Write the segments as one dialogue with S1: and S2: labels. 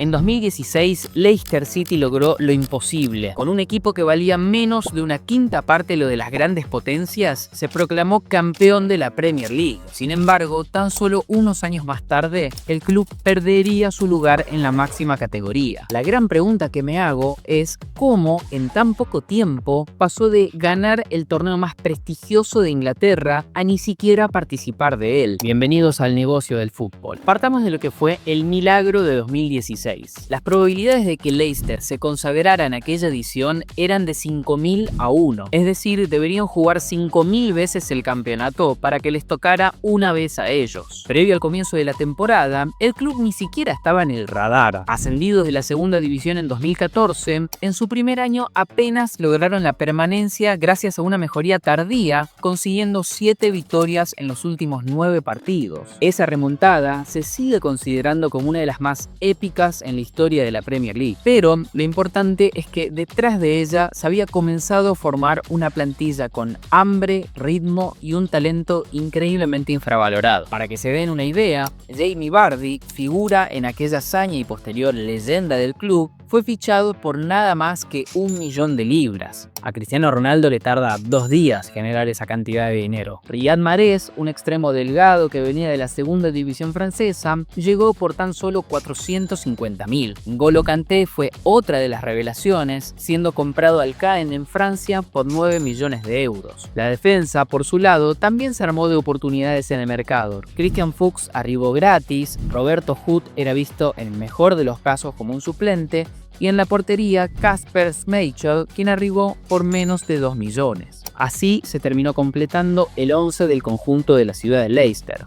S1: En 2016, Leicester City logró lo imposible. Con un equipo que valía menos de una quinta parte lo de las grandes potencias, se proclamó campeón de la Premier League. Sin embargo, tan solo unos años más tarde, el club perdería su lugar en la máxima categoría. La gran pregunta que me hago es cómo en tan poco tiempo pasó de ganar el torneo más prestigioso de Inglaterra a ni siquiera participar de él. Bienvenidos al negocio del fútbol. Partamos de lo que fue el milagro de 2016. Las probabilidades de que Leicester se consagrara en aquella edición eran de 5.000 a 1, es decir, deberían jugar 5.000 veces el campeonato para que les tocara una vez a ellos. Previo al comienzo de la temporada, el club ni siquiera estaba en el radar. Ascendidos de la segunda división en 2014, en su primer año apenas lograron la permanencia gracias a una mejoría tardía, consiguiendo 7 victorias en los últimos 9 partidos. Esa remontada se sigue considerando como una de las más épicas en la historia de la Premier League, pero lo importante es que detrás de ella se había comenzado a formar una plantilla con hambre, ritmo y un talento increíblemente infravalorado. Para que se den una idea, Jamie Vardy, figura en aquella hazaña y posterior leyenda del club, fue fichado por nada más que 1 millón de libras. A Cristiano Ronaldo le tarda 2 días generar esa cantidad de dinero. Riyad Mahrez, un extremo delgado que venía de la segunda división francesa, llegó por tan solo 450.000. N'Golo Kanté fue otra de las revelaciones, siendo comprado al Caen en Francia por 9 millones de euros. La defensa, por su lado, también se armó de oportunidades en el mercado. Christian Fuchs arribó gratis, Roberto Hood era visto en el mejor de los casos como un suplente, y en la portería Kasper Schmeichel, quien arribó por menos de 2 millones. Así se terminó completando el 11 del conjunto de la ciudad de Leicester.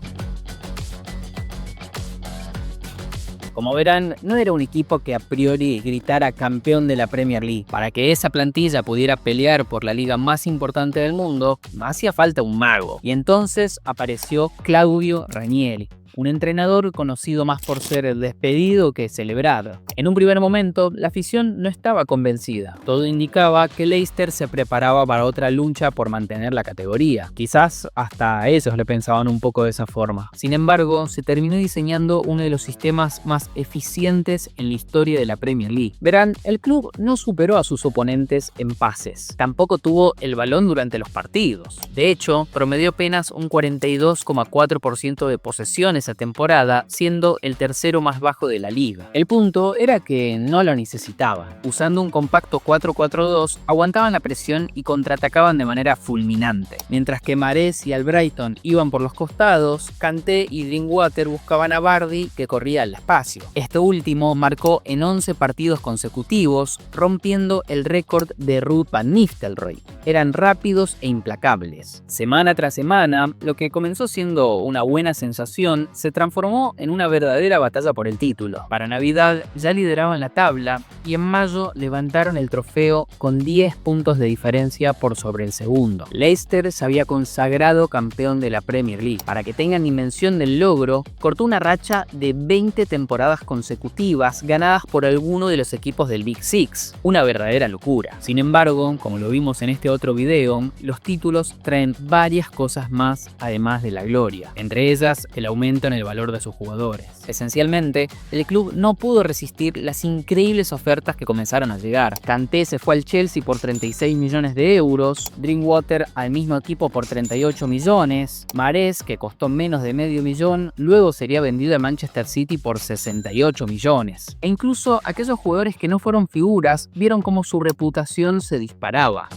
S1: Como verán, no era un equipo que a priori gritara campeón de la Premier League. Para que esa plantilla pudiera pelear por la liga más importante del mundo, hacía falta un mago. Y entonces apareció Claudio Ranieri, un entrenador conocido más por ser el despedido que celebrado. En un primer momento, la afición no estaba convencida. Todo indicaba que Leicester se preparaba para otra lucha por mantener la categoría. Quizás hasta ellos le pensaban un poco de esa forma. Sin embargo, se terminó diseñando uno de los sistemas más eficientes en la historia de la Premier League. Verán, el club no superó a sus oponentes en pases. Tampoco tuvo el balón durante los partidos. De hecho, promedió apenas un 42,4% de posesiones esa temporada, siendo el tercero más bajo de la liga. El punto era que no lo necesitaban. Usando un compacto 4-4-2, aguantaban la presión y contraatacaban de manera fulminante. Mientras que Mahrez y Albrighton iban por los costados, Kanté y Drinkwater buscaban a Vardy, que corría al espacio. Este último marcó en 11 partidos consecutivos, rompiendo el récord de Ruud van Nistelrooy. Eran rápidos e implacables. Semana tras semana, lo que comenzó siendo una buena sensación se transformó en una verdadera batalla por el título. Para Navidad ya lideraban la tabla y en mayo levantaron el trofeo con 10 puntos de diferencia por sobre el segundo. Leicester se había consagrado campeón de la Premier League. Para que tengan dimensión del logro, cortó una racha de 20 temporadas consecutivas ganadas por alguno de los equipos del Big Six. Una verdadera locura. Sin embargo, como lo vimos en este otro video, los títulos traen varias cosas más además de la gloria. Entre ellas, el aumento en el valor de sus jugadores. Esencialmente, el club no pudo resistir las increíbles ofertas que comenzaron a llegar. Kanté se fue al Chelsea por 36 millones de euros, Drinkwater al mismo equipo por 38 millones, Mahrez, que costó menos de medio millón, luego sería vendido a Manchester City por 68 millones. E incluso aquellos jugadores que no fueron figuras vieron cómo su reputación se disparaba.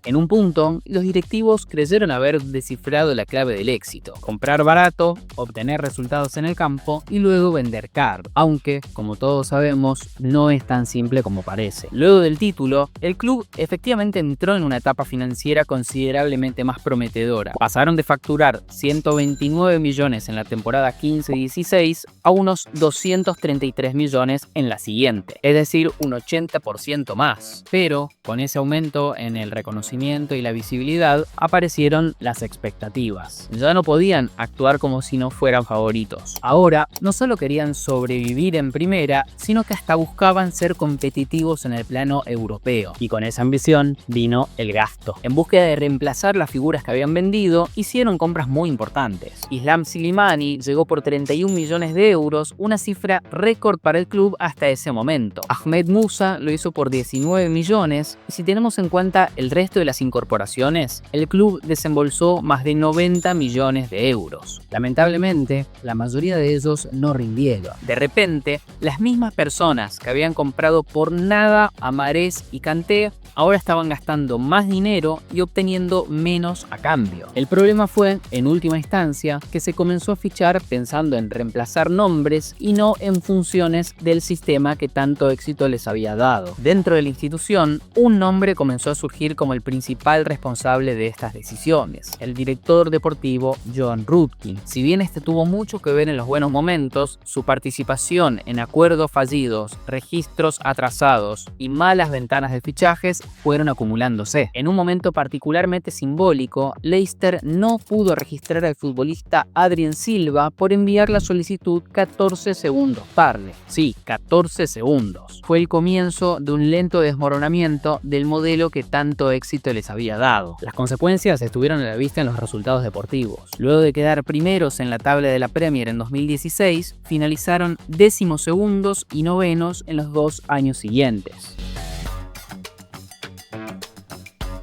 S1: En un punto, los directivos creyeron haber descifrado la clave del éxito: comprar barato, obtener resultados en el campo y luego vender caro. Aunque, como todos sabemos, no es tan simple como parece. Luego del título, el club efectivamente entró en una etapa financiera considerablemente más prometedora. Pasaron de facturar 129 millones en la temporada 15-16 a unos 233 millones en la siguiente, es decir, un 80% más. Pero, con ese aumento en el reconocimiento reconocimiento y la visibilidad, aparecieron las expectativas. Ya no podían actuar como si no fueran favoritos. Ahora, no solo querían sobrevivir en primera, sino que hasta buscaban ser competitivos en el plano europeo. Y con esa ambición vino el gasto. En búsqueda de reemplazar las figuras que habían vendido, hicieron compras muy importantes. Islam Slimani llegó por 31 millones de euros, una cifra récord para el club hasta ese momento. Ahmed Musa lo hizo por 19 millones, y si tenemos en cuenta el resto de las incorporaciones, el club desembolsó más de 90 millones de euros. Lamentablemente, la mayoría de ellos no rindieron. De repente, las mismas personas que habían comprado por nada a Mahrez y Kanté ahora estaban gastando más dinero y obteniendo menos a cambio. El problema fue, en última instancia, que se comenzó a fichar pensando en reemplazar nombres y no en funciones del sistema que tanto éxito les había dado. Dentro de la institución, un nombre comenzó a surgir como el principal responsable de estas decisiones: el director deportivo Johan Rudkin. Si bien este tuvo mucho que ver en los buenos momentos, su participación en acuerdos fallidos, registros atrasados y malas ventanas de fichajes fueron acumulándose. En un momento particularmente simbólico, Leicester no pudo registrar al futbolista Adrien Silva por enviar la solicitud 14 segundos tarde. Sí, 14 segundos. Fue el comienzo de un lento desmoronamiento del modelo que tanto éxito les había dado. Las consecuencias estuvieron a la vista en los resultados deportivos. Luego de quedar primeros en la tabla de la Premier en 2016, finalizaron 12º y 9º en los 2 años siguientes.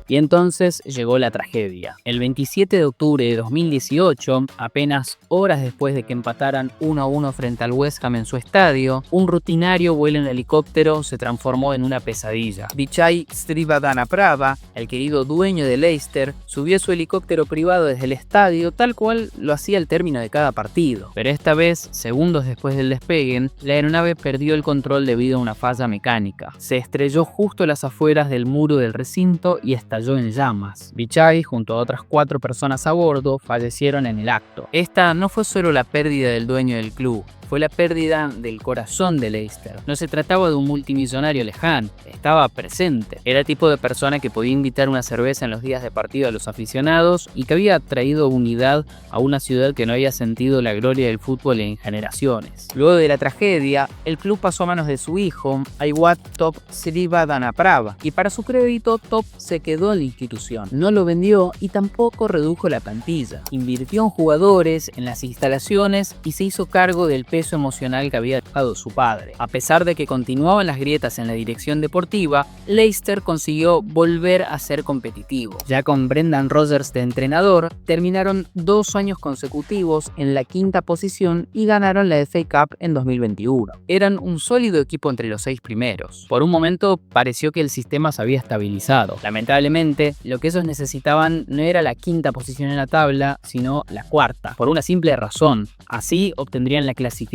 S1: Y entonces llegó la tragedia. El 27 de octubre de 2018, apenas horas después de que empataran 1-1 frente al West Ham en su estadio, un rutinario vuelo en helicóptero se transformó en una pesadilla. Vichai Srivadhanaprabha, el querido dueño de Leicester, subió a su helicóptero privado desde el estadio, tal cual lo hacía al término de cada partido. Pero esta vez, segundos después del despegue, la aeronave perdió el control debido a una falla mecánica. Se estrelló justo a las afueras del muro del recinto y estalló en llamas. Vichai, junto a otras 4 personas a bordo, fallecieron en el acto. Esta no fue solo la pérdida del dueño del club, fue la pérdida del corazón de Leicester. No se trataba de un multimillonario lejano, estaba presente. Era el tipo de persona que podía invitar una cerveza en los días de partido a los aficionados y que había traído unidad a una ciudad que no había sentido la gloria del fútbol en generaciones. Luego de la tragedia, el club pasó a manos de su hijo, Aiwat Top Srivadhanaprabha, y para su crédito, Top se quedó en la institución. No lo vendió y tampoco redujo la plantilla. Invirtió en jugadores, en las instalaciones y se hizo cargo del peso emocional que había dejado su padre. A pesar de que continuaban las grietas en la dirección deportiva, Leicester consiguió volver a ser competitivo. Ya con Brendan Rodgers de entrenador, terminaron 2 años consecutivos en la 5ª posición y ganaron la FA Cup en 2021. Eran un sólido equipo entre los 6 primeros. Por un momento pareció que el sistema se había estabilizado. Lamentablemente, lo que ellos necesitaban no era la 5ª posición en la tabla, sino la 4ª, por una simple razón: así obtendrían la clasificación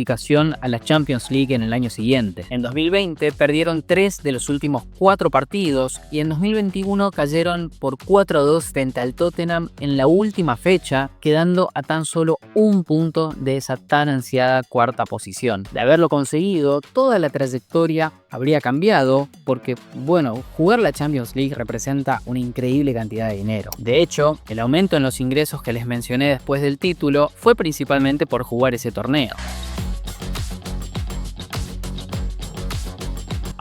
S1: a la Champions League en el año siguiente. En 2020 perdieron 3 de los últimos 4 partidos y en 2021 cayeron por 4-2 frente al Tottenham en la última fecha, quedando a tan solo 1 punto de esa tan ansiada 4ª posición. De haberlo conseguido, toda la trayectoria habría cambiado porque, bueno, jugar la Champions League representa una increíble cantidad de dinero. De hecho, el aumento en los ingresos que les mencioné después del título fue principalmente por jugar ese torneo.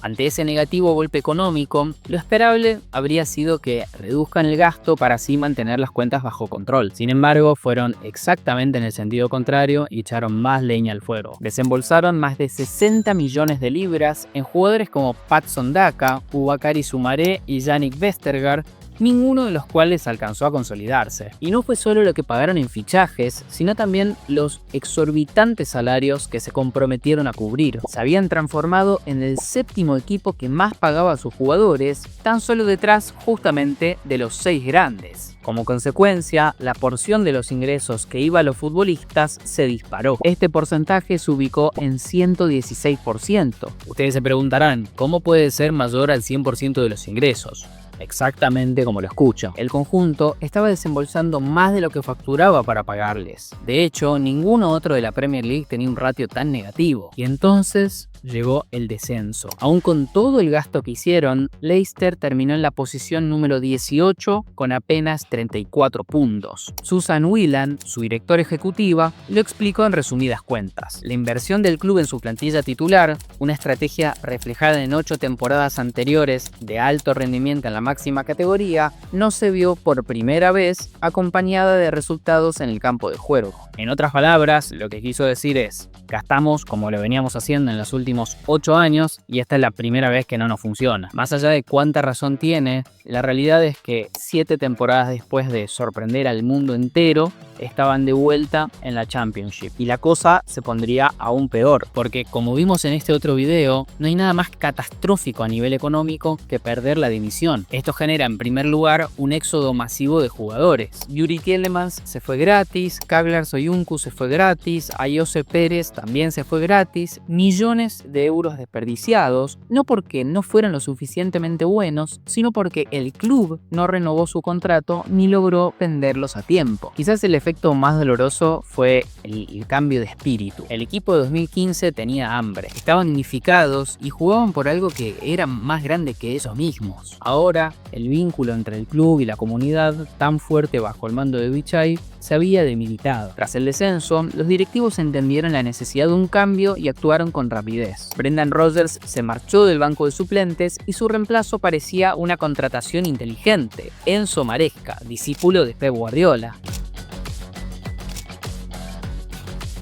S1: Ante ese negativo golpe económico, lo esperable habría sido que reduzcan el gasto para así mantener las cuentas bajo control. Sin embargo, fueron exactamente en el sentido contrario y echaron más leña al fuego. Desembolsaron más de 60 millones de libras en jugadores como Patson Daka, Boubakary Soumaré y Yannick Vestergaard, ninguno de los cuales alcanzó a consolidarse. Y no fue solo lo que pagaron en fichajes, sino también los exorbitantes salarios que se comprometieron a cubrir. Se habían transformado en el 7º equipo que más pagaba a sus jugadores, tan solo detrás justamente de los 6 grandes. Como consecuencia, la porción de los ingresos que iba a los futbolistas se disparó. Este porcentaje se ubicó en 116%. Ustedes se preguntarán, ¿cómo puede ser mayor al 100% de los ingresos? exactamente como lo escuchan. El conjunto estaba desembolsando más de lo que facturaba para pagarles. De hecho, ninguno otro de la Premier League tenía un ratio tan negativo. Y entonces llegó el descenso. Aún con todo el gasto que hicieron, Leicester terminó en la posición número 18 con apenas 34 puntos. Susan Whelan, su directora ejecutiva, lo explicó en resumidas cuentas. La inversión del club en su plantilla titular, una estrategia reflejada en 8 temporadas anteriores de alto rendimiento en la máxima categoría, no se vio por primera vez acompañada de resultados en el campo de juego. En otras palabras, lo que quiso decir es: gastamos como lo veníamos haciendo en los últimos 8 años y esta es la primera vez que no nos funciona. Más allá de cuánta razón tiene, la realidad es que 7 temporadas después de sorprender al mundo entero, estaban de vuelta en la Championship. Y la cosa se pondría aún peor, porque como vimos en este otro video, no hay nada más catastrófico a nivel económico que perder la dimisión. Esto genera en primer lugar un éxodo masivo de jugadores. Yuri Tielemans se fue gratis, Kaglar Soyuncu se fue gratis, Ayoze Pérez también se fue gratis, millones de euros desperdiciados, no porque no fueran lo suficientemente buenos, sino porque el club no renovó su contrato ni logró venderlos a tiempo. Quizás el efecto más doloroso fue el cambio de espíritu. El equipo de 2015 tenía hambre, estaban unificados y jugaban por algo que era más grande que ellos mismos. Ahora, el vínculo entre el club y la comunidad, tan fuerte bajo el mando de Vichai, se había debilitado. Tras el descenso, los directivos entendieron la necesidad de un cambio y actuaron con rapidez. Brendan Rodgers se marchó del banco de suplentes y su reemplazo parecía una contratación inteligente: Enzo Maresca, discípulo de Pep Guardiola.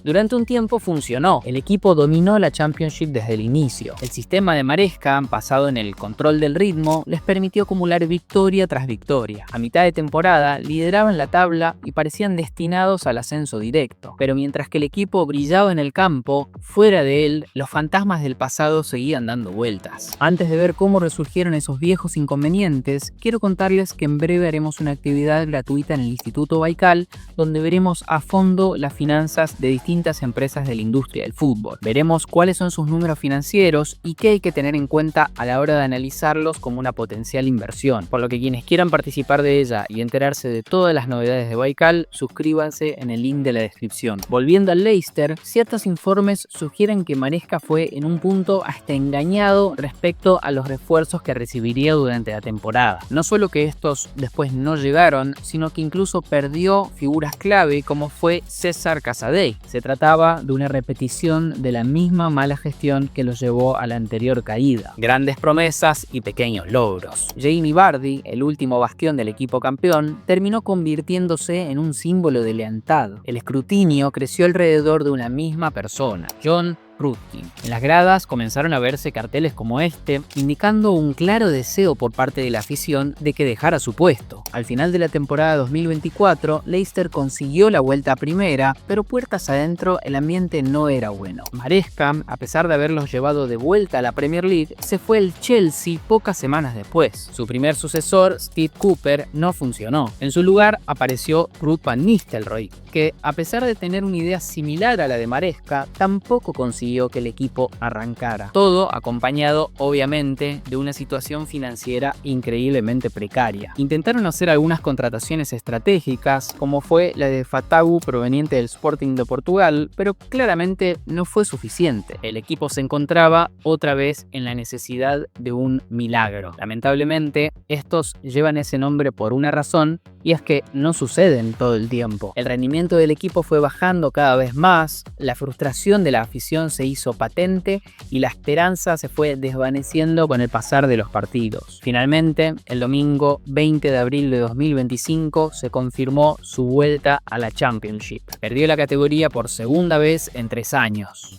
S1: Durante un tiempo funcionó, el equipo dominó la Championship desde el inicio. El sistema de Maresca, basado en el control del ritmo, les permitió acumular victoria tras victoria. A mitad de temporada lideraban la tabla y parecían destinados al ascenso directo. Pero mientras que el equipo brillaba en el campo, fuera de él, los fantasmas del pasado seguían dando vueltas. Antes de ver cómo resurgieron esos viejos inconvenientes, quiero contarles que en breve haremos una actividad gratuita en el Instituto Baikal, donde veremos a fondo las finanzas de distintas empresas de la industria del fútbol. Veremos cuáles son sus números financieros y qué hay que tener en cuenta a la hora de analizarlos como una potencial inversión. Por lo que quienes quieran participar de ella y enterarse de todas las novedades de Baikal, suscríbanse en el link de la descripción. Volviendo al Leicester, ciertos informes sugieren que Maresca fue en un punto hasta engañado respecto a los refuerzos que recibiría durante la temporada. No solo que estos después no llegaron, sino que incluso perdió figuras clave como fue César Casadei. Se trataba de una repetición de la misma mala gestión que los llevó a la anterior caída. Grandes promesas y pequeños logros. Jamie Vardy, el último bastión del equipo campeón, terminó convirtiéndose en un símbolo de lealtad. El escrutinio creció alrededor de una misma persona, John Rudkin. En las gradas comenzaron a verse carteles como este, indicando un claro deseo por parte de la afición de que dejara su puesto. Al final de la temporada 2024, Leicester consiguió la vuelta a primera, pero puertas adentro el ambiente no era bueno. Maresca, a pesar de haberlos llevado de vuelta a la Premier League, se fue al Chelsea pocas semanas después. Su primer sucesor, Steve Cooper, no funcionó. En su lugar apareció Ruud van Nistelrooy, que, a pesar de tener una idea similar a la de Maresca, tampoco consiguió que el equipo arrancara. Todo acompañado, obviamente, de una situación financiera increíblemente precaria. Intentaron hacer algunas contrataciones estratégicas, como fue la de Fatagu proveniente del Sporting de Portugal, pero claramente no fue suficiente. El equipo se encontraba otra vez en la necesidad de un milagro. Lamentablemente, estos llevan ese nombre por una razón, y es que no suceden todo el tiempo. El rendimiento del equipo fue bajando cada vez más, la frustración de la afición se hizo patente y la esperanza se fue desvaneciendo con el pasar de los partidos. Finalmente, el domingo 20 de abril de 2025 se confirmó su vuelta a la Championship. Perdió la categoría por segunda vez en 3 años.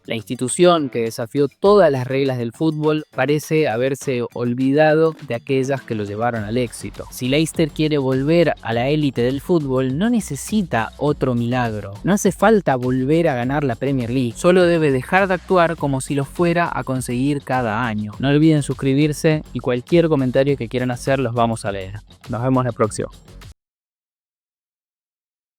S1: La institución que desafió todas las reglas del fútbol parece haberse olvidado de aquellas que lo llevaron al éxito. Si Leicester quiere volver a la élite del fútbol, no necesita otro milagro. No hace falta volver a ganar la Premier League. Solo debe dejar de actuar como si lo fuera a conseguir cada año. No olviden suscribirse y cualquier comentario que quieran hacer los vamos a leer. Nos vemos la próxima.